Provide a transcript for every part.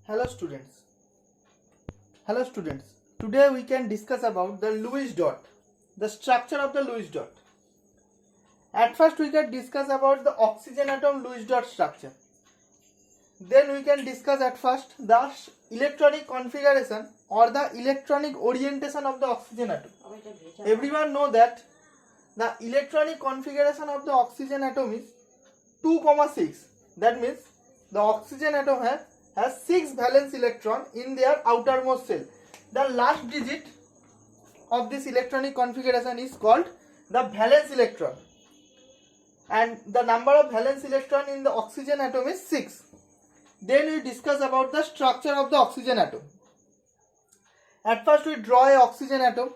Hello students. Hello students. Today we can discuss about the Lewis dot, the structure of the Lewis dot. At first we can discuss about the oxygen atom Lewis dot structure. Then we can discuss at first the electronic configuration or the electronic orientation of the oxygen atom. Everyone know that the electronic configuration of the oxygen atom is 2,6. That means the oxygen atom has 6 valence electron in their outermost shell. The last digit of this electronic configuration is called the valence electron, and the number of valence electron in the oxygen atom is 6. Then we discuss about the structure of the oxygen atom. At first we draw a oxygen atom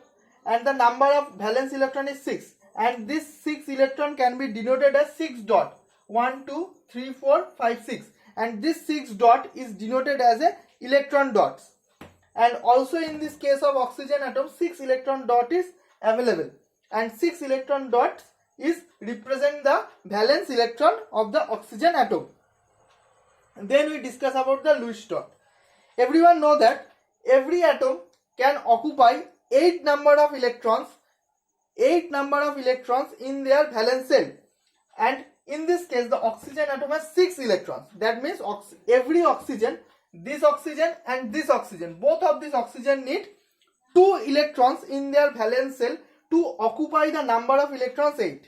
and the number of valence electron is 6, and this 6 electron can be denoted as 6 dot 1 2 3 4 5 6, and this 6 dot is denoted as a electron dots. And also in this case of oxygen atom, 6 electron dot is available, and 6 electron dots is represent the valence electron of the oxygen atom. Then we discuss about the Lewis dot. Everyone know that every atom can occupy 8 number of electrons in their valence shell, and in this case the oxygen atom has 6 electrons. That means every oxygen, this oxygen and this oxygen, both of these oxygen need 2 electrons in their valence shell to occupy the number of electrons 8.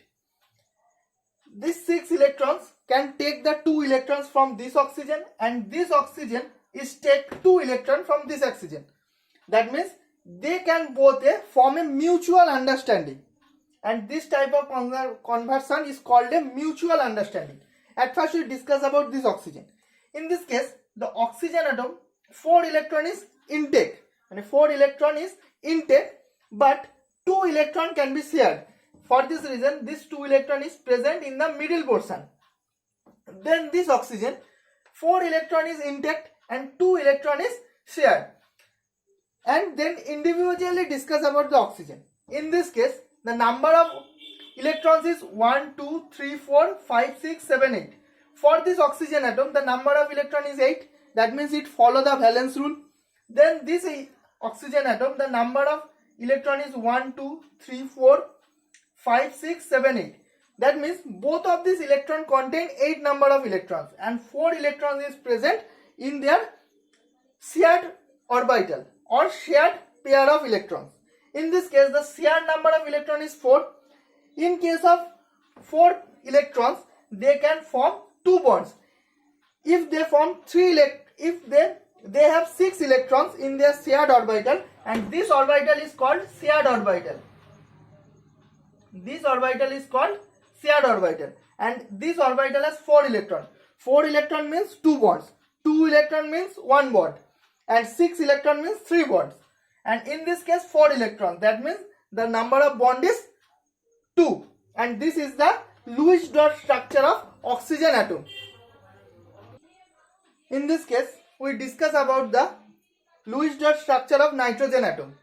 These 6 electrons can take the 2 electrons from this oxygen, and this oxygen is take 2 electrons from this oxygen. That means they can both form a mutual understanding, and this type of conversion is called a mutual understanding. At first we discuss about this oxygen. In this case the oxygen atom 4 electron is intake, and 4 electron is intake, but 2 electron can be shared. For this reason this 2 electron is present in the middle portion. Then this oxygen 4 electron is intake and 2 electron is shared. And then individually discuss about the oxygen. In this case the number of electrons is 1 2 3 4 5 6 7 8. For this oxygen atom the number of electron is 8. That means it follow the valence rule. Then this oxygen atom the number of electron is 1 2 3 4 5 6 7 8. That means both of these electrons contain 8 number of electrons, and 4 electrons is present in their shared orbital or shared pair of electrons. In this case the shared number of electrons is 4. In case of 4 electrons they can form 2 bonds. If they form if they have 6 electrons in their shared orbital, and this orbital is called shared orbital. This orbital is called shared orbital, and this orbital has 4 electrons. 4 electron means 2 bonds, 2 electron means 1 bond, and 6 electron means 3 bonds. And in this case 4 electrons, that means the number of bond is 2, and this is the Lewis dot structure of oxygen atom. In this case we discuss about the Lewis dot structure of nitrogen atom.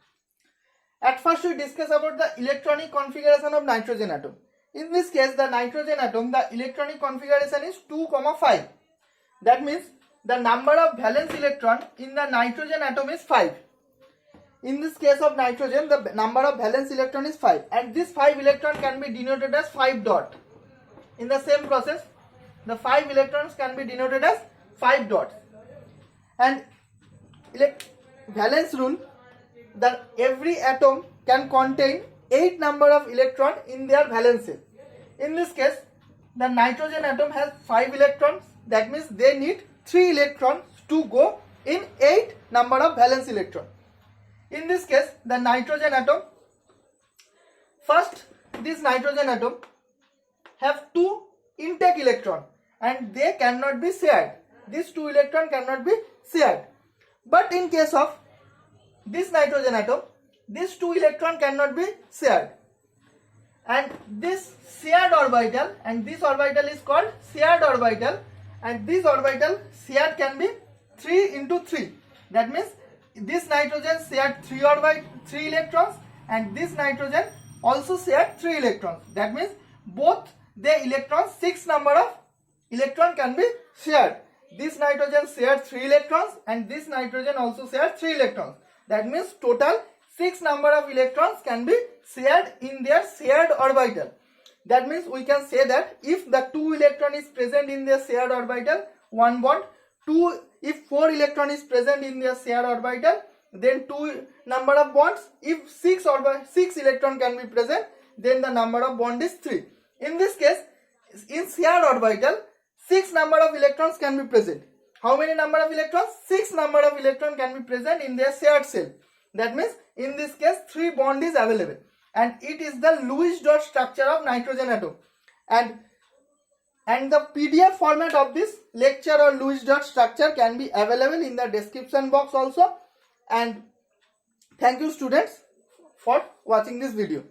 At first we discuss about the electronic configuration of nitrogen atom. In this case the nitrogen atom, the electronic configuration is 2,5. That means the number of valence electron in the nitrogen atom is 5. In this case of nitrogen the number of valence electron is 5, and this 5 electron can be denoted as 5 dot. In the same process the 5 electrons can be denoted as 5 dots. And valence rule, that every atom can contain 8 number of electron in their valence shell. In this case the nitrogen atom has 5 electrons. That means they need 3 electrons to go in 8 number of valence electron. In this case the nitrogen atom, first this nitrogen atom have 2 intake electron, and they cannot be shared. These 2 electron cannot be shared. But in case of this nitrogen atom, this 2 electron cannot be shared, and this shared orbital, and this orbital is called shared orbital, and this orbital shared can be 3 into 3. That means this nitrogen shared 3 electrons, and this nitrogen also shared 3 electrons. That means both the electrons, 6 number of electron can be shared. this nitrogen shares 3 electrons and this nitrogen also shares 3 electrons. That means total 6 number of electrons can be shared in their shared orbital. That means we can say that if the 2 electron is present in their shared orbital, 1 bond. If 4 electron is present in their shared orbital, then 2 number of bonds. If 6 electron can be present, then the number of bond is 3. In this case, in shared orbital, 6 number of electrons can be present. How many number of electrons? 6 number of electrons can be present in their shared shell. That means in this case 3 bond is available, and it is the Lewis dot structure of nitrogen atom. And the PDF format of this lecture or Lewis dot structure can be available in the description box also. And thank you students for watching this video.